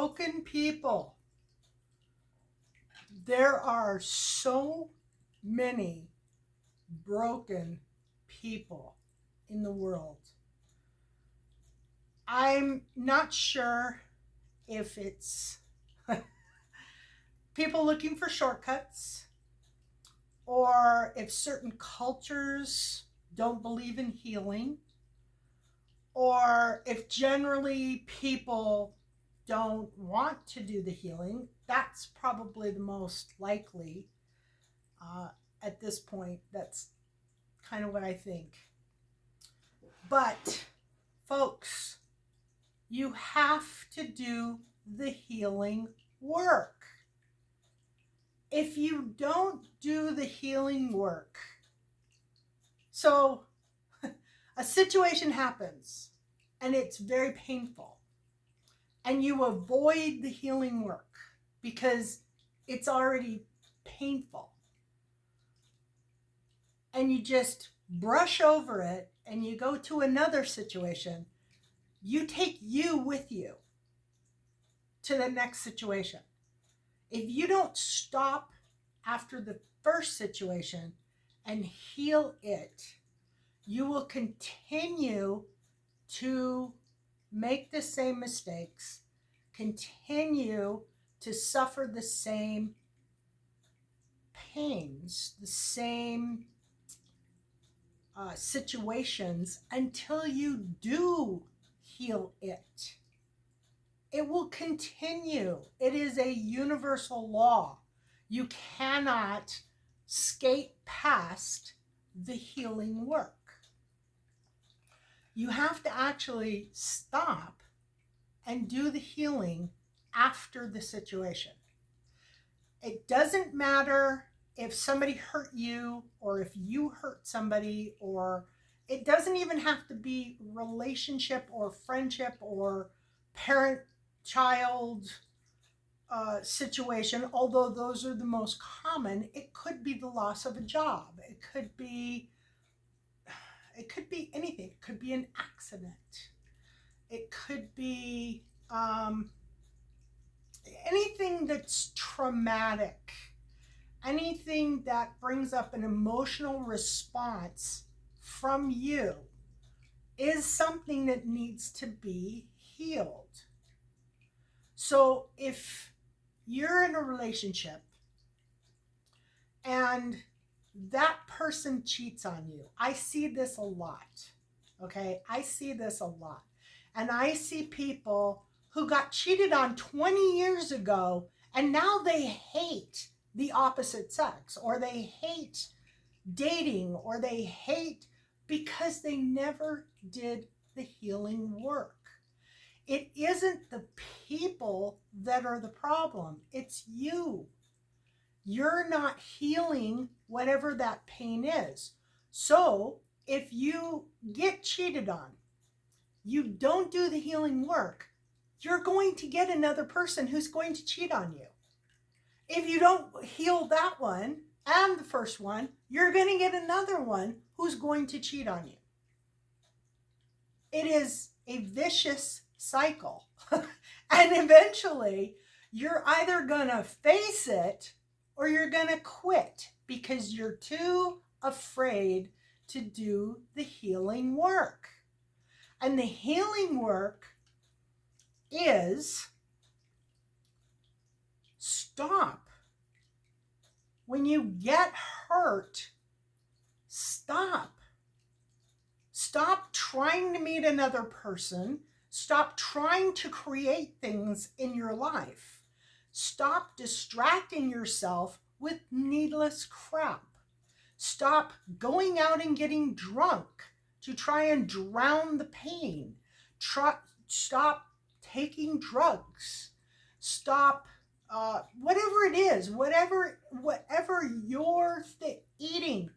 broken people. There are so many broken people in the world. I'm not sure if it's people looking for shortcuts, or if certain cultures don't believe in healing, or if generally people don't want to do the healing. That's probably the most likely at this point. That's kind of what I think. But, folks, you have to do the healing work. If you don't do the healing work, so a situation happens and it's very painful, and you avoid the healing work because it's already painful, and you just brush over it and you go to another situation, you take you with you to the next situation. If you don't stop after the first situation and heal it, you will continue to make the same mistakes, continue to suffer the same pains, the same situations until you do heal it. It will continue. It is a universal law. You cannot skate past the healing work. You have to actually stop and do the healing after the situation. It doesn't matter if somebody hurt you or if you hurt somebody, or it doesn't even have to be relationship or friendship or parent-child situation, although those are the most common. It could be the loss of a job. It could be anything. It could be an accident. It could be anything that's traumatic, anything that brings up an emotional response from you is something that needs to be healed. So if you're in a relationship and that person cheats on you, I see this a lot, okay? I see this a lot. And I see people who got cheated on 20 years ago, and now they hate the opposite sex, or they hate dating, or they hate because they never did the healing work. It isn't the people that are the problem. It's you. You're not healing whatever that pain is. So if you get cheated on, you don't do the healing work, you're going to get another person who's going to cheat on you. If you don't heal that one and the first one, you're going to get another one who's going to cheat on you. It is a vicious cycle. And eventually, you're either going to face it or you're going to quit because you're too afraid to do the healing work. And the healing work is stop. When you get hurt, stop. Stop trying to meet another person. Stop trying to create things in your life. Stop distracting yourself with needless crap. Stop going out and getting drunk to try and drown the pain. Stop taking drugs. Stop whatever it is, whatever you're eating.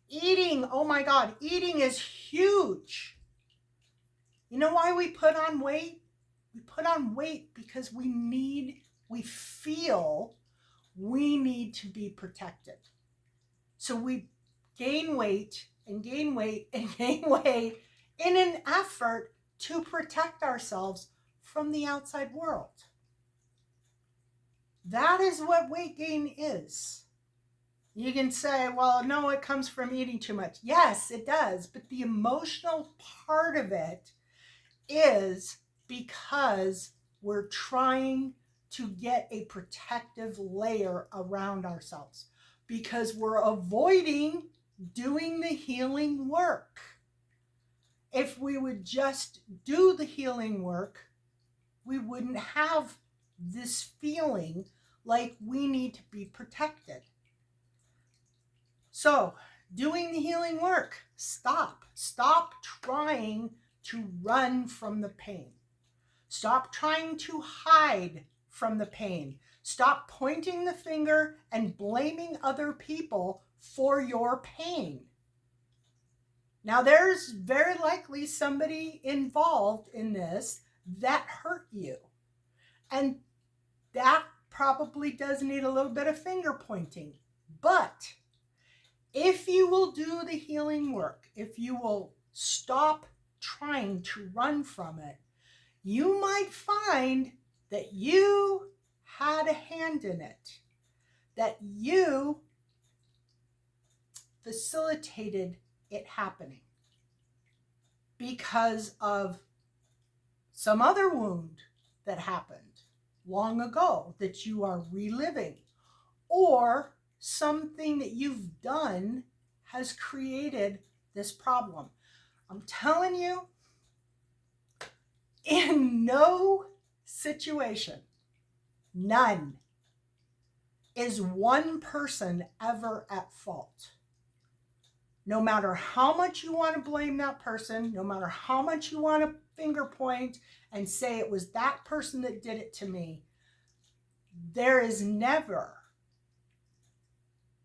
Eating, oh my God, eating is huge. You know why we put on weight? We put on weight because we feel we need to be protected. So we gain weight and gain weight and gain weight in an effort to protect ourselves from the outside world. That is what weight gain is. You can say, well, no, it comes from eating too much. Yes, it does. But the emotional part of it is because we're trying to get a protective layer around ourselves, because we're avoiding doing the healing work. If we would just do the healing work, we wouldn't have this feeling like we need to be protected. So, doing the healing work, stop. Stop trying to run from the pain. Stop trying to hide from the pain. Stop pointing the finger and blaming other people for your pain. Now, there's very likely somebody involved in this that hurt you. And that probably does need a little bit of finger pointing. But if you will do the healing work, if you will stop trying to run from it, you might find that you had a hand in it, that you facilitated it happening because of some other wound that happened long ago that you are reliving, or something that you've done has created this problem. I'm telling you, in no situation, none, is one person ever at fault. No matter how much you want to blame that person, no matter how much you want to finger point and say it was that person that did it to me, there is never,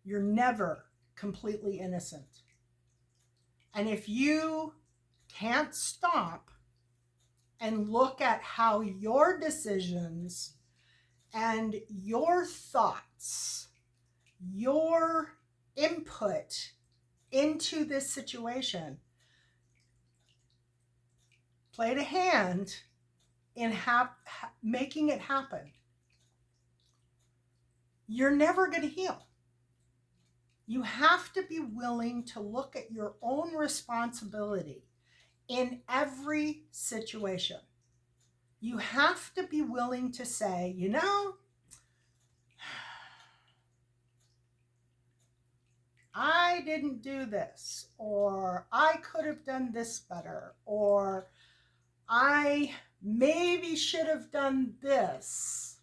you're never completely innocent. And if you can't stop and look at how your decisions and your thoughts, your input into this situation played a hand in making it happen, you're never going to heal. You have to be willing to look at your own responsibility in every situation. You have to be willing to say, you know, I didn't do this, or I could have done this better, or I maybe should have done this.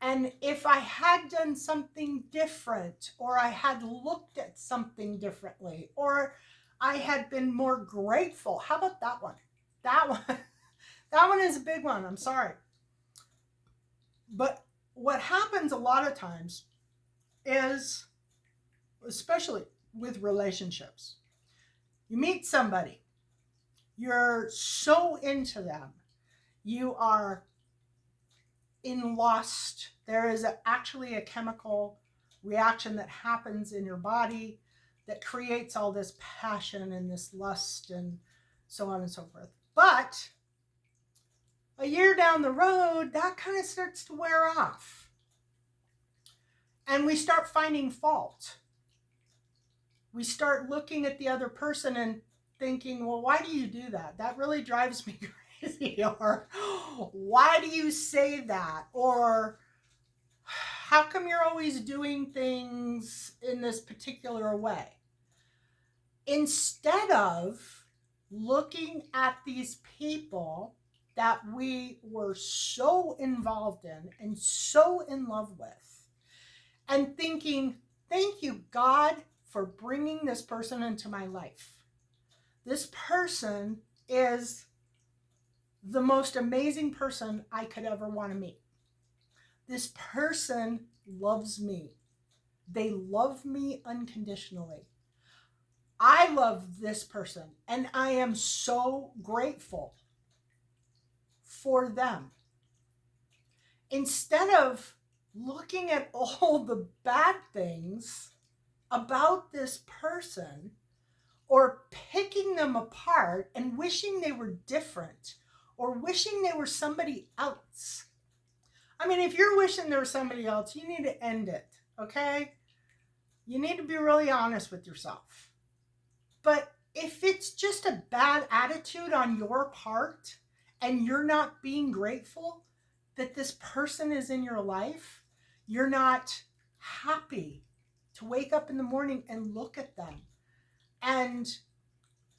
And if I had done something different, or I had looked at something differently, or I had been more grateful. How about that one? That one is a big one. I'm sorry. But what happens a lot of times is, especially with relationships, you meet somebody, you're so into them, you are in lust. There is actually a chemical reaction that happens in your body that creates all this passion and this lust and so on and so forth. But a year down the road, that kind of starts to wear off. And we start finding fault. We start looking at the other person and thinking, well, why do you do that? That really drives me crazy. Or why do you say that? Or how come you're always doing things in this particular way? Instead of looking at these people that we were so involved in and so in love with, and thinking, thank you, God, for bringing this person into my life. This person is the most amazing person I could ever want to meet. This person loves me. They love me unconditionally. I love this person, and I am so grateful for them. Instead of looking at all the bad things about this person, or picking them apart and wishing they were different, or wishing they were somebody else, I mean, if you're wishing there was somebody else, you need to end it, okay? You need to be really honest with yourself. But if it's just a bad attitude on your part and you're not being grateful that this person is in your life, you're not happy to wake up in the morning and look at them, and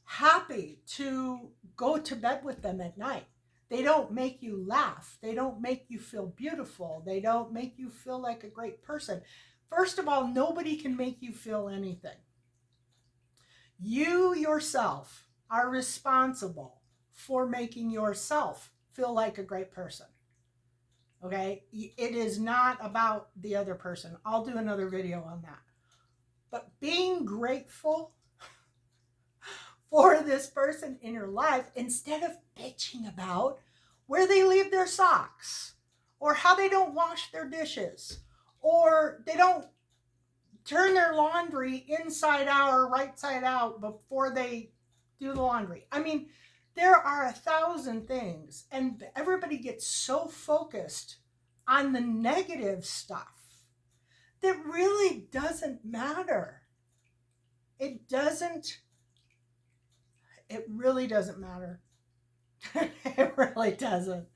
happy to go to bed with them at night. They don't make you laugh. They don't make you feel beautiful. They don't make you feel like a great person. First of all, nobody can make you feel anything. You yourself are responsible for making yourself feel like a great person. Okay? It is not about the other person. I'll do another video on that. But being grateful for this person in your life, instead of bitching about where they leave their socks, or how they don't wash their dishes, or they don't turn their laundry inside out or right side out before they do the laundry. I mean, there are 1,000 things, and everybody gets so focused on the negative stuff that really doesn't matter. It really doesn't matter. It really doesn't.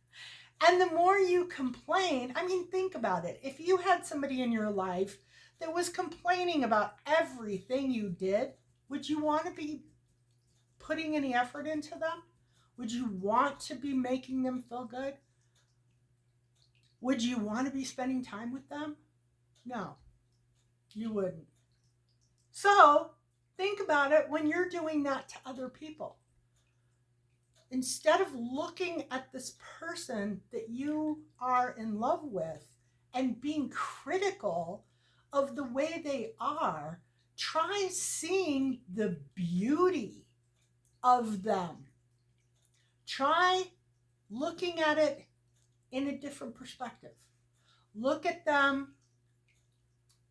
And the more you complain, I mean, think about it. If you had somebody in your life that was complaining about everything you did, would you want to be putting any effort into them? Would you want to be making them feel good? Would you want to be spending time with them? No, you wouldn't. So think about it when you're doing that to other people. Instead of looking at this person that you are in love with and being critical of the way they are, try seeing the beauty of them. Try looking at it in a different perspective. Look at them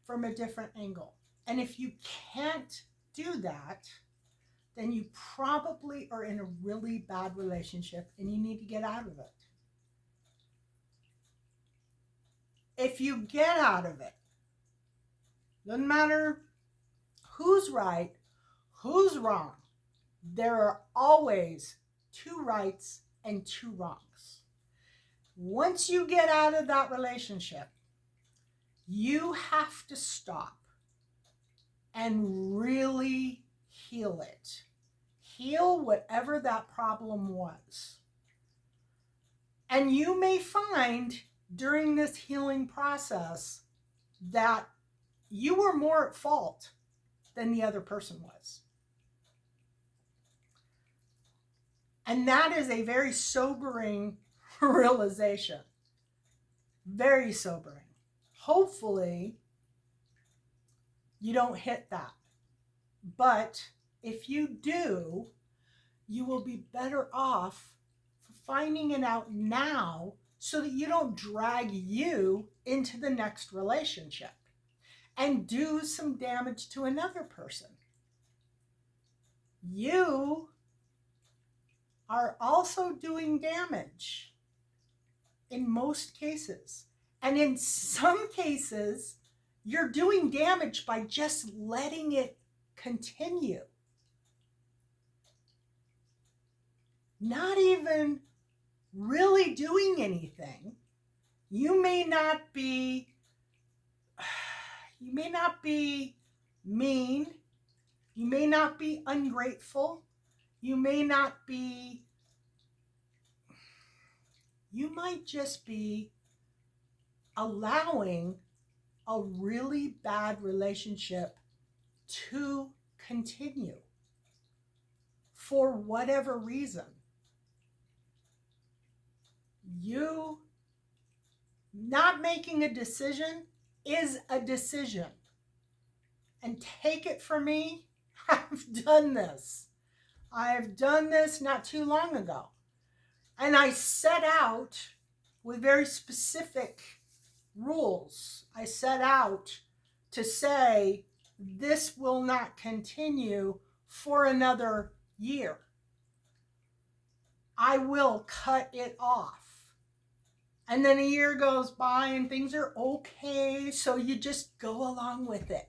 from a different angle. And if you can't do that, then you probably are in a really bad relationship and you need to get out of it. If you get out of it, doesn't matter who's right, who's wrong, there are always 2 rights and 2 wrongs. Once you get out of that relationship, you have to stop and really heal it. Heal whatever that problem was. And you may find during this healing process that you were more at fault than the other person was. And that is a very sobering realization. Very sobering. Hopefully, you don't hit that. But if you do, you will be better off finding it out now so that you don't drag you into the next relationship and do some damage to another person. You are also doing damage in most cases. And in some cases, you're doing damage by just letting it continue. Not even really doing anything. You may not be mean. You may not be ungrateful. You might just be allowing a really bad relationship to continue for whatever reason. You not making a decision is a decision. And take it from me, I've done this. I have done this not too long ago. And I set out with very specific rules. I set out to say, this will not continue for another year. I will cut it off. And then a year goes by and things are okay, so you just go along with it.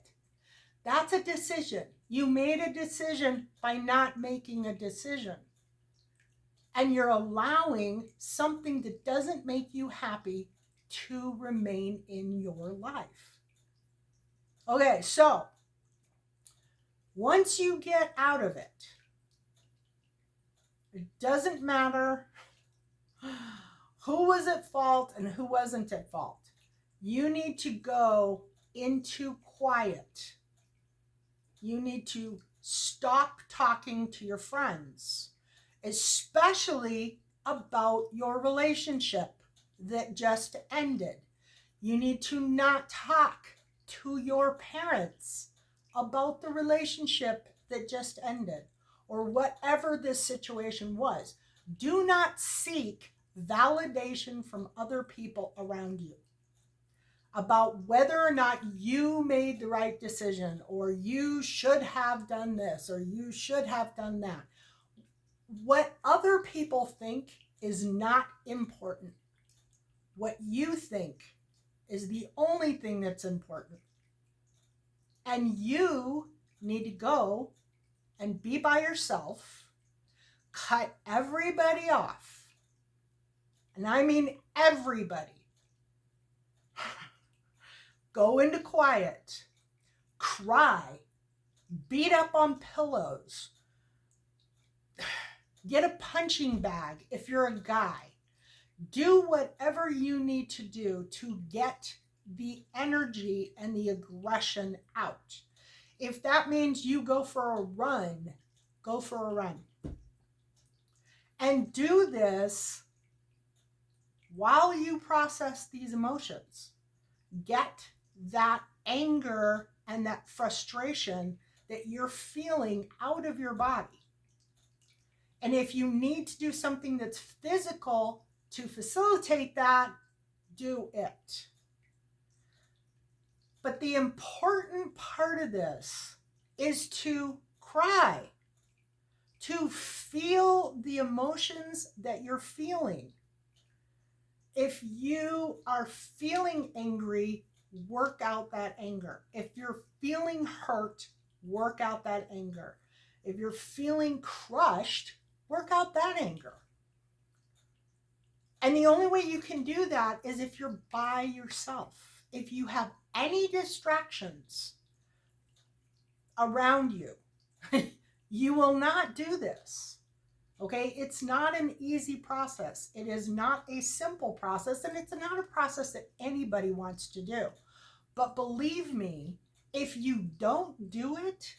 That's a decision. You made a decision by not making a decision. And you're allowing something that doesn't make you happy to remain in your life. Okay, so once you get out of it, it doesn't matter who was at fault and who wasn't at fault. You need to go into quiet. You need to stop talking to your friends, especially about your relationship that just ended. You need to not talk to your parents about the relationship that just ended or whatever this situation was. Do not seek validation from other people around you about whether or not you made the right decision or you should have done this or you should have done that. What other people think is not important. What you think is the only thing that's important. And you need to go and be by yourself, cut everybody off. And I mean everybody. Go into quiet, cry, beat up on pillows, get a punching bag if you're a guy. Do whatever you need to do to get the energy and the aggression out. If that means you go for a run, go for a run. And do this while you process these emotions. Get that anger and that frustration that you're feeling out of your body. And if you need to do something that's physical to facilitate that, do it. But the important part of this is to cry, to feel the emotions that you're feeling. If you are feeling angry, work out that anger. If you're feeling hurt, work out that anger. If you're feeling crushed, work out that anger. And the only way you can do that is if you're by yourself. If you have any distractions around you, you will not do this. Okay, it's not an easy process. It is not a simple process, and it's not a process that anybody wants to do. But believe me, if you don't do it,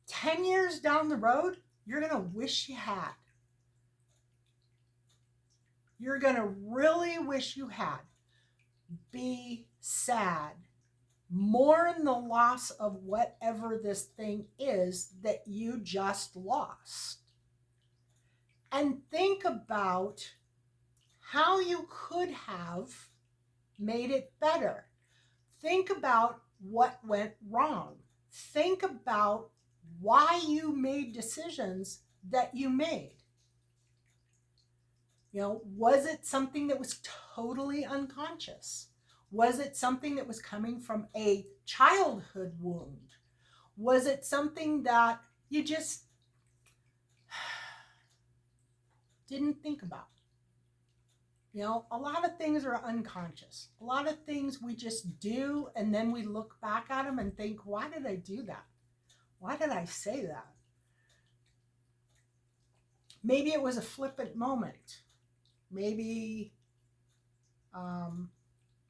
10 years down the road, you're going to wish you had. You're going to really wish you had. Be sad. Mourn the loss of whatever this thing is that you just lost. And think about how you could have made it better. Think about what went wrong. Think about why you made decisions that you made. You know, was it something that was totally unconscious? Was it something that was coming from a childhood wound? Was it something that you just didn't think about? You know, a lot of things are unconscious. A lot of things we just do, and then we look back at them and think, why did I do that? Why did I say that? Maybe it was a flippant moment. Maybe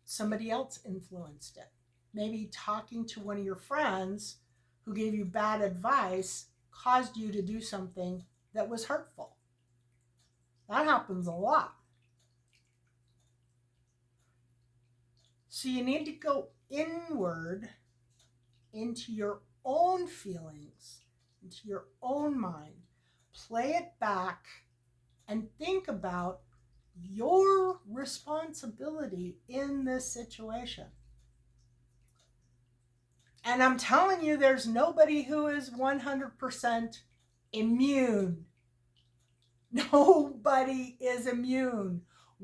somebody else influenced it. Maybe talking to one of your friends who gave you bad advice caused you to do something that was hurtful. That happens a lot. So you need to go inward into your own feelings, into your own mind. Play it back and think about your responsibility in this situation. And I'm telling you, there's nobody who is 100% immune. Nobody is immune.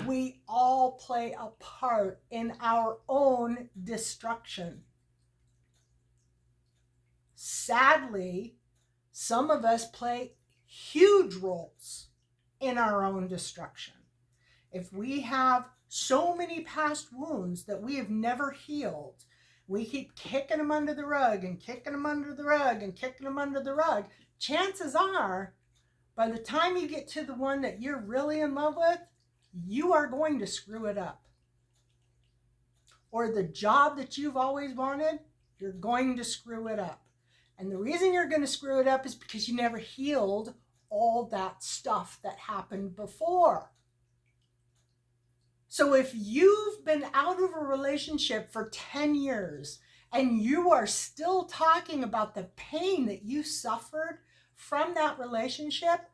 We all play a part in our own destruction. Sadly, some of us play huge roles in our own destruction. If we have so many past wounds that we have never healed, we keep kicking them under the rug and kicking them under the rug and kicking them under the rug, chances are, by the time you get to the one that you're really in love with, you are going to screw it up. Or the job that you've always wanted, you're going to screw it up. And the reason you're going to screw it up is because you never healed all that stuff that happened before. So if you've been out of a relationship for 10 years and you are still talking about the pain that you suffered from that relationship,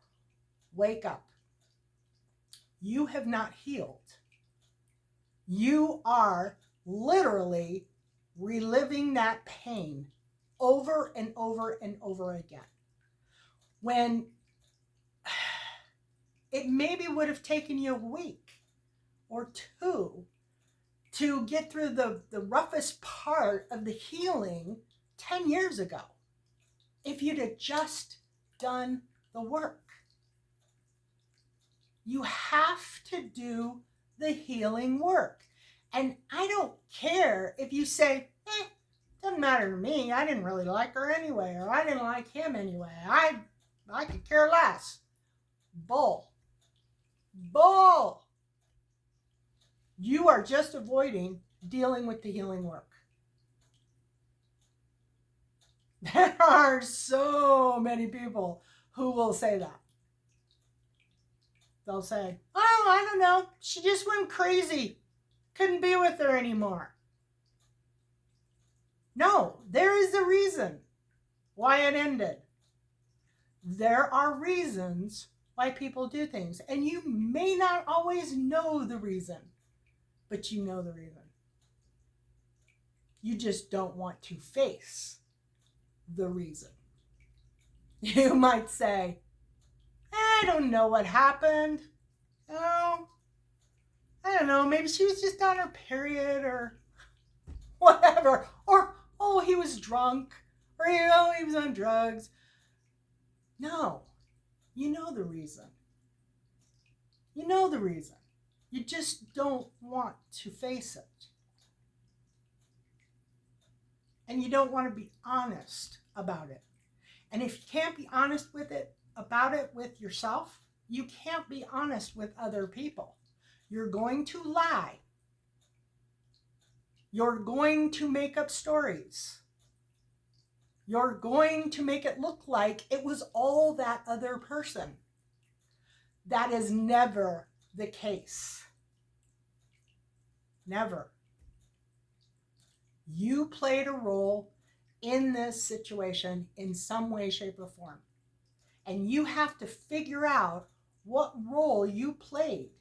wake up. You have not healed. You are literally reliving that pain over and over and over again. When it maybe would have taken you a week or two to get through the roughest part of the healing 10 years ago, if you'd have just done the work. You have to do the healing work. And I don't care if you say, doesn't matter to me. I didn't really like her anyway, or I didn't like him anyway. I could care less. Bull. You are just avoiding dealing with the healing work. There are so many people who will say that. They'll say, oh, I don't know. She just went crazy. Couldn't be with her anymore. No, there is a reason why it ended. There are reasons why people do things. And you may not always know the reason, but you know the reason. You just don't want to face the reason. You might say, I don't know what happened. Oh, I don't know. Maybe she was just on her period or whatever. Or, oh, he was drunk. Or, he was on drugs. No, you know the reason. You know the reason. You just don't want to face it. And you don't want to be honest about it. And if you can't be honest about it with yourself, you can't be honest with other people. You're going to lie. You're going to make up stories. You're going to make it look like it was all that other person. That is never the case. Never. You played a role in this situation in some way, shape, or form. And you have to figure out what role you played.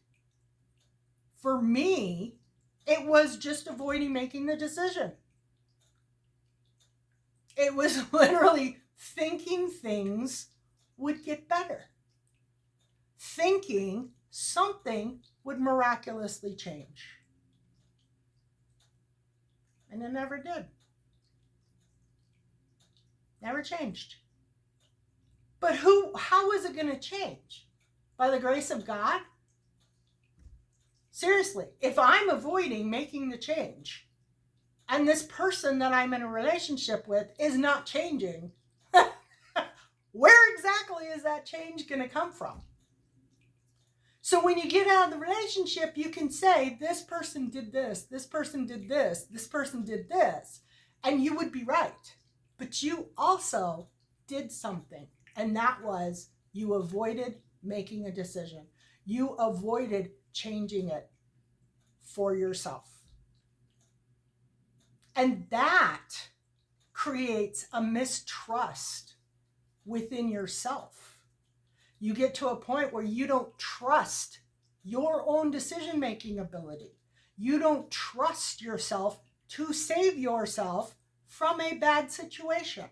For me, it was just avoiding making the decision. It was literally thinking things would get better. Thinking something would miraculously change. And it never did. Never changed. But how is it going to change? By the grace of God? Seriously, if I'm avoiding making the change, and this person that I'm in a relationship with is not changing, where exactly is that change going to come from? So when you get out of the relationship, you can say, this person did this, this person did this, this person did this, and you would be right. But you also did something, and that was you avoided making a decision. You avoided changing it for yourself. And that creates a mistrust within yourself. You get to a point where you don't trust your own decision-making ability. You don't trust yourself to save yourself from a bad situation.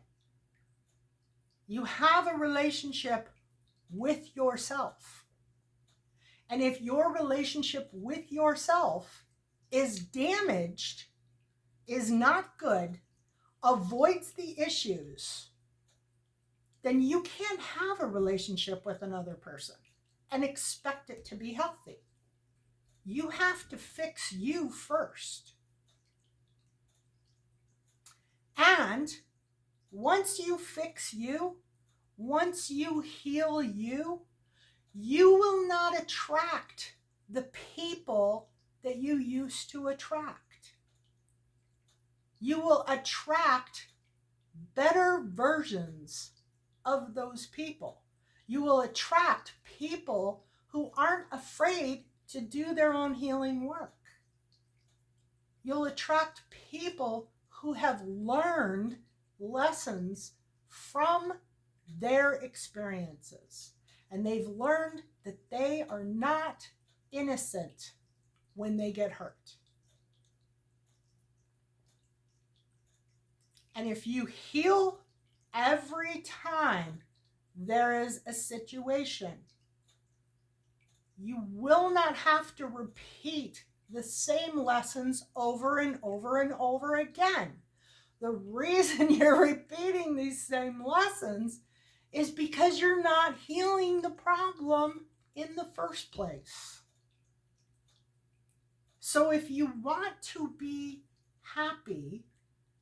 You have a relationship with yourself. And if your relationship with yourself is damaged, is not good, avoids the issues, then you can't have a relationship with another person and expect it to be healthy. You have to fix you first. And once you fix you, once you heal you, you will not attract the people that you used to attract. You will attract better versions of those people. You will attract people who aren't afraid to do their own healing work. You'll attract people who have learned lessons from their experiences. And they've learned that they are not innocent when they get hurt. And if you heal every time there is a situation, you will not have to repeat the same lessons over and over and over again. The reason you're repeating these same lessons is because you're not healing the problem in the first place. So if you want to be happy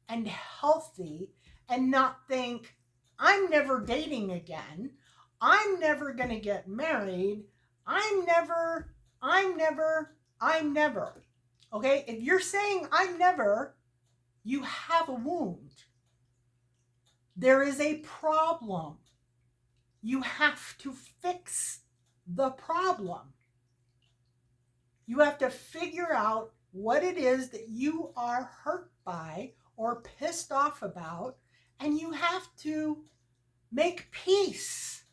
and healthy and not think, I'm never dating again, I'm never going to get married, I'm never. Okay, if you're saying I'm never, you have a wound. There is a problem. You have to fix the problem. You have to figure out what it is that you are hurt by or pissed off about, and you have to make peace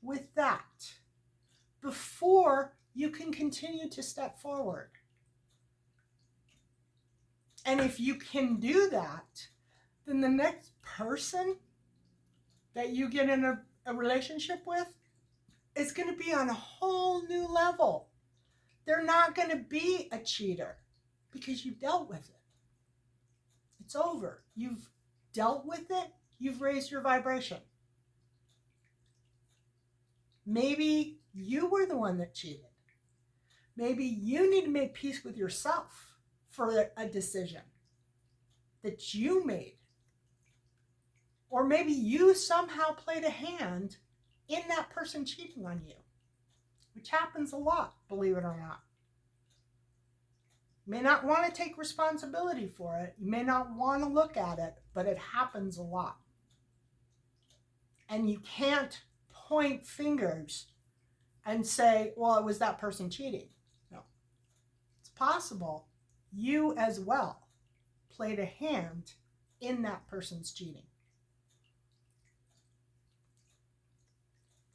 with that before you can continue to step forward. And if you can do that, then the next person that you get in a relationship with is going to be on a whole new level. They're not going to be a cheater because you've dealt with it. It's over. You've dealt with it. You've raised your vibration. Maybe you were the one that cheated. Maybe you need to make peace with yourself for a decision that you made. Or maybe you somehow played a hand in that person cheating on you, which happens a lot, believe it or not. You may not want to take responsibility for it. You may not want to look at it, but it happens a lot. And you can't point fingers and say, well, it was that person cheating. No. It's possible you as well played a hand in that person's cheating.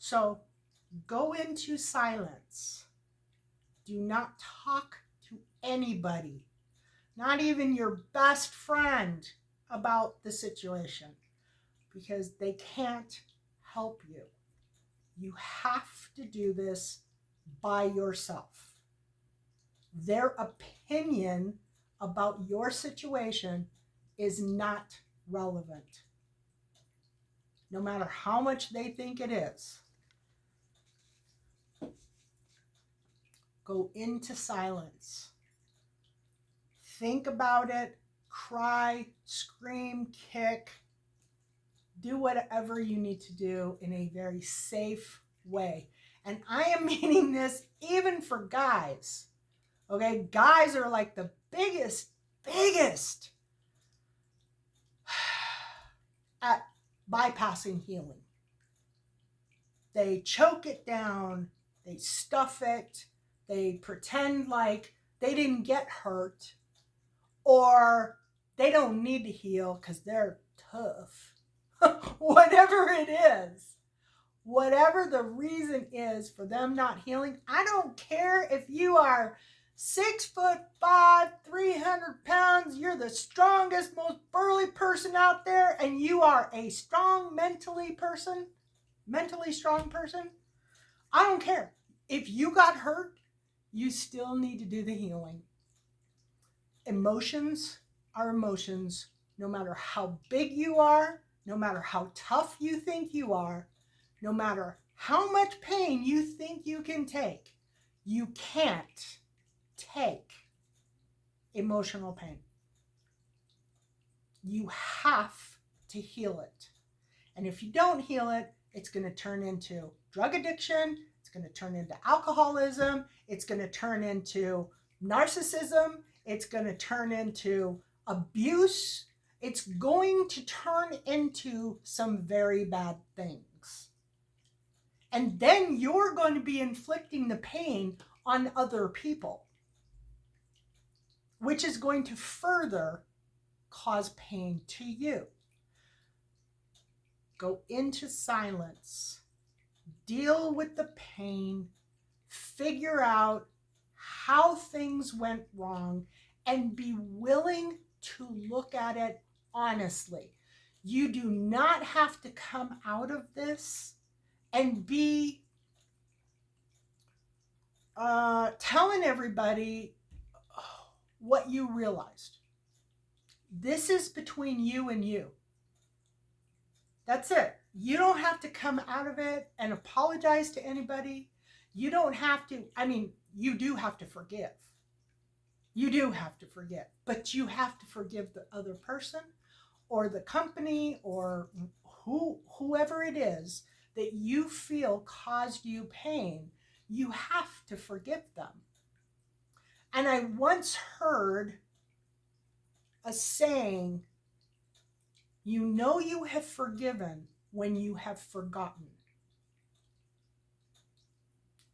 So go into silence. Do not talk to anybody, not even your best friend, about the situation, because they can't help you. You have to do this by yourself. Their opinion about your situation is not relevant, no matter how much they think it is. Go into silence. Think about it. Cry, scream, kick. Do whatever you need to do in a very safe way. And I am meaning this even for guys. Okay, guys are like the biggest at bypassing healing. They choke it down, they stuff it, they pretend like they didn't get hurt, or they don't need to heal because they're tough. Whatever it is, whatever the reason is for them not healing, I don't care if you are 6'5", 300 pounds, you're the strongest, most burly person out there, and you are a strong mentally strong person. I don't care. If you got hurt, you still need to do the healing. Emotions are emotions, no matter how big you are, no matter how tough you think you are, no matter how much pain you think you can take, you can't take emotional pain. You have to heal it. And if you don't heal it, it's going to turn into drug addiction. It's going to turn into alcoholism. It's going to turn into narcissism. It's going to turn into abuse. It's going to turn into some very bad things. And then you're going to be inflicting the pain on other people, which is going to further cause pain to you. Go into silence, deal with the pain, figure out how things went wrong, and be willing to look at it honestly. You do not have to come out of this and be telling everybody what you realized. This is between you and you. That's it. You don't have to come out of it and apologize to anybody. You don't have to, you do have to forgive. You do have to forgive, but you have to forgive the other person or the company or whoever it is that you feel caused you pain. You have to forgive them. And I once heard a saying, you know you have forgiven when you have forgotten.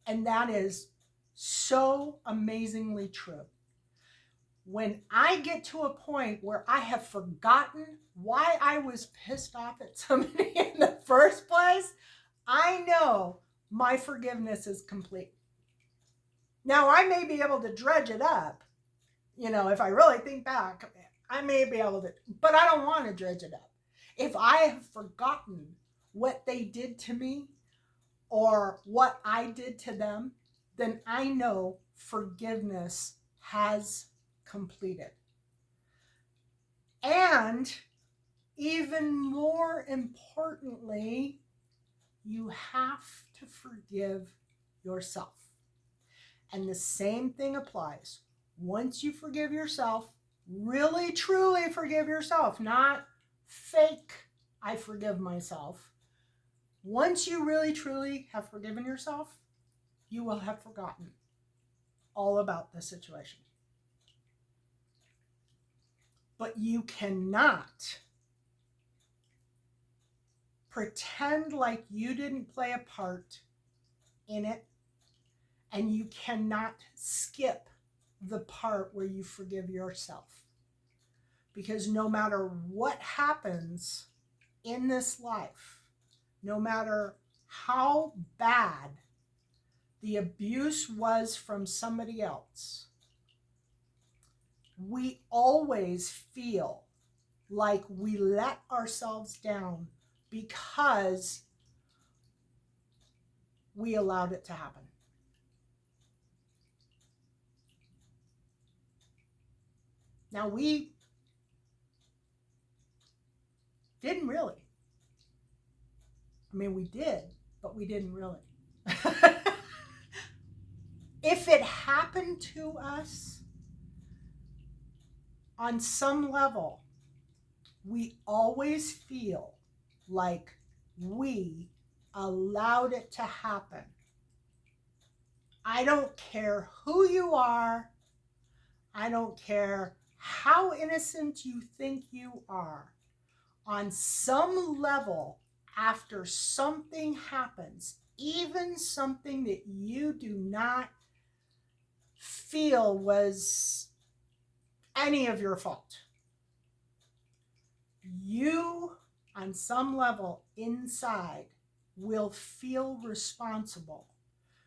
And that is so amazingly true. When I get to a point where I have forgotten why I was pissed off at somebody in the first place, I know my forgiveness is complete. Now, I may be able to dredge it up. If I really think back, I may be able to, but I don't want to dredge it up. If I have forgotten what they did to me or what I did to them, then I know forgiveness has completed. And even more importantly, you have to forgive yourself. And the same thing applies. Once you forgive yourself, really truly forgive yourself, not fake, I forgive myself. Once you really truly have forgiven yourself, you will have forgotten all about the situation. But you cannot pretend like you didn't play a part in it, and you cannot skip the part where you forgive yourself. Because no matter what happens in this life, no matter how bad the abuse was from somebody else, we always feel like we let ourselves down because we allowed it to happen. Now, we didn't really. We did, but we didn't really. If it happened to us on some level, we always feel like we allowed it to happen. I don't care who you are. I don't care how innocent you think you are. On some level, after something happens, even something that you do not feel was any of your fault, you, on some level inside, will feel responsible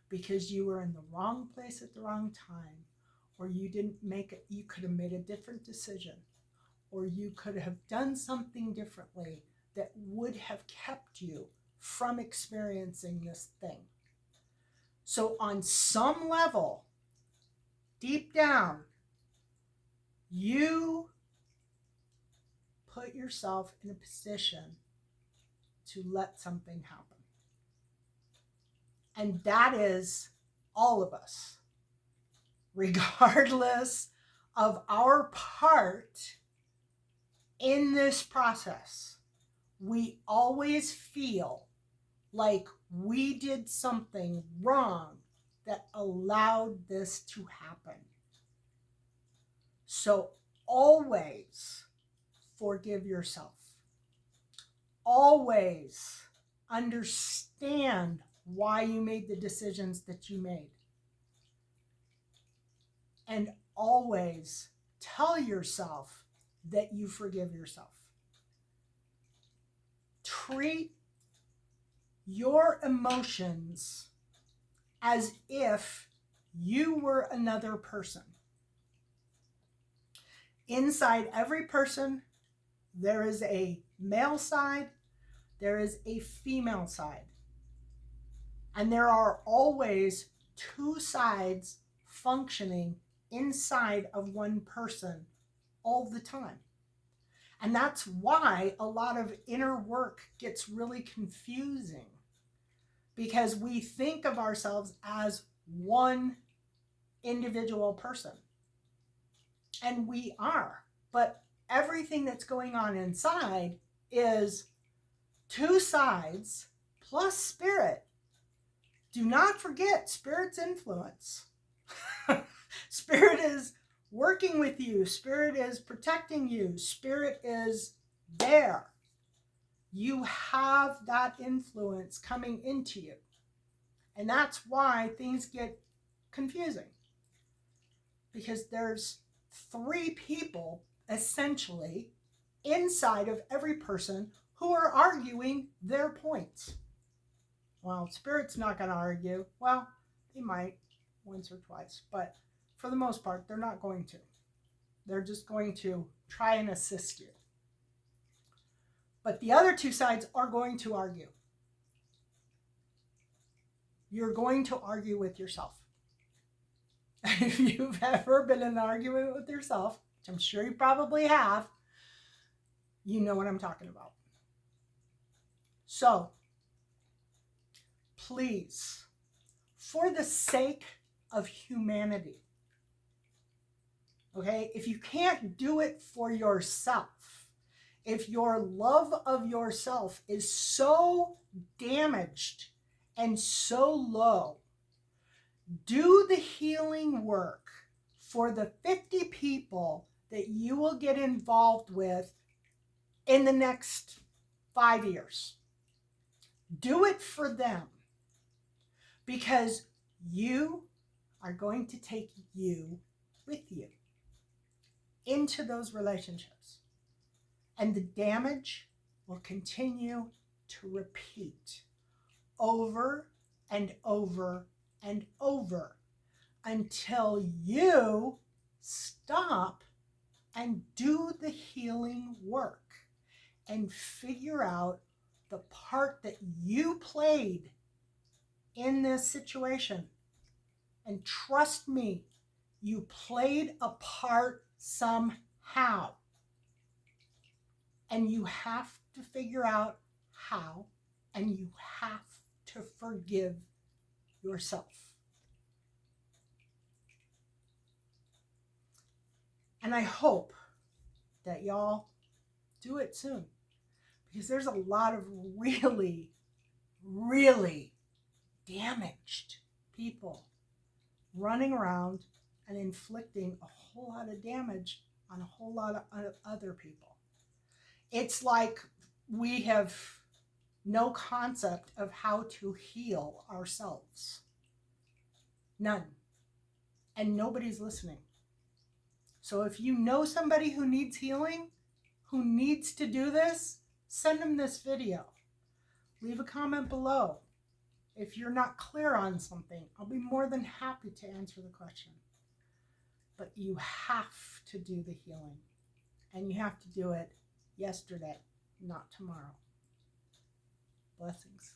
because you were in the wrong place at the wrong time, or you didn't make it. You could have made a different decision, or you could have done something differently that would have kept you from experiencing this thing. So on some level, deep down, you put yourself in a position to let something happen. And that is all of us, regardless of our part in this process. We always feel like we did something wrong that allowed this to happen. So always forgive yourself. Always understand why you made the decisions that you made. And always tell yourself that you forgive yourself. Treat your emotions as if you were another person. Inside every person, there is a male side, there is a female side. And there are always two sides functioning inside of one person all the time. And that's why a lot of inner work gets really confusing, because we think of ourselves as one individual person. And we are. But everything that's going on inside is two sides plus spirit. Do not forget Spirit's influence. Spirit is working with you. Spirit is protecting you. Spirit is there. You have that influence coming into you. And that's why things get confusing. Because there's three people, essentially, inside of every person who are arguing their points. Well, Spirit's not going to argue. Well, they might once or twice, but for the most part, they're not going to. They're just going to try and assist you. But the other two sides are going to argue. You're going to argue with yourself. If you've ever been in an argument with yourself, which I'm sure you probably have, you know what I'm talking about. So, please, for the sake of humanity, okay, if you can't do it for yourself, if your love of yourself is so damaged and so low, do the healing work for the 50 people that you will get involved with in the next 5 years. Do it for them, because you are going to take you with you into those relationships. And the damage will continue to repeat over and over and over until you stop and do the healing work and figure out the part that you played in this situation. And trust me, you played a part somehow. And you have to figure out how, and you have to forgive yourself. And I hope that y'all do it soon, because there's a lot of really, really damaged people running around and inflicting a whole lot of damage on a whole lot of other people. It's like we have no concept of how to heal ourselves. None. And nobody's listening. So if you know somebody who needs healing, who needs to do this, send them this video. Leave a comment below. If you're not clear on something, I'll be more than happy to answer the question. But you have to do the healing. And you have to do it yesterday, not tomorrow. Blessings.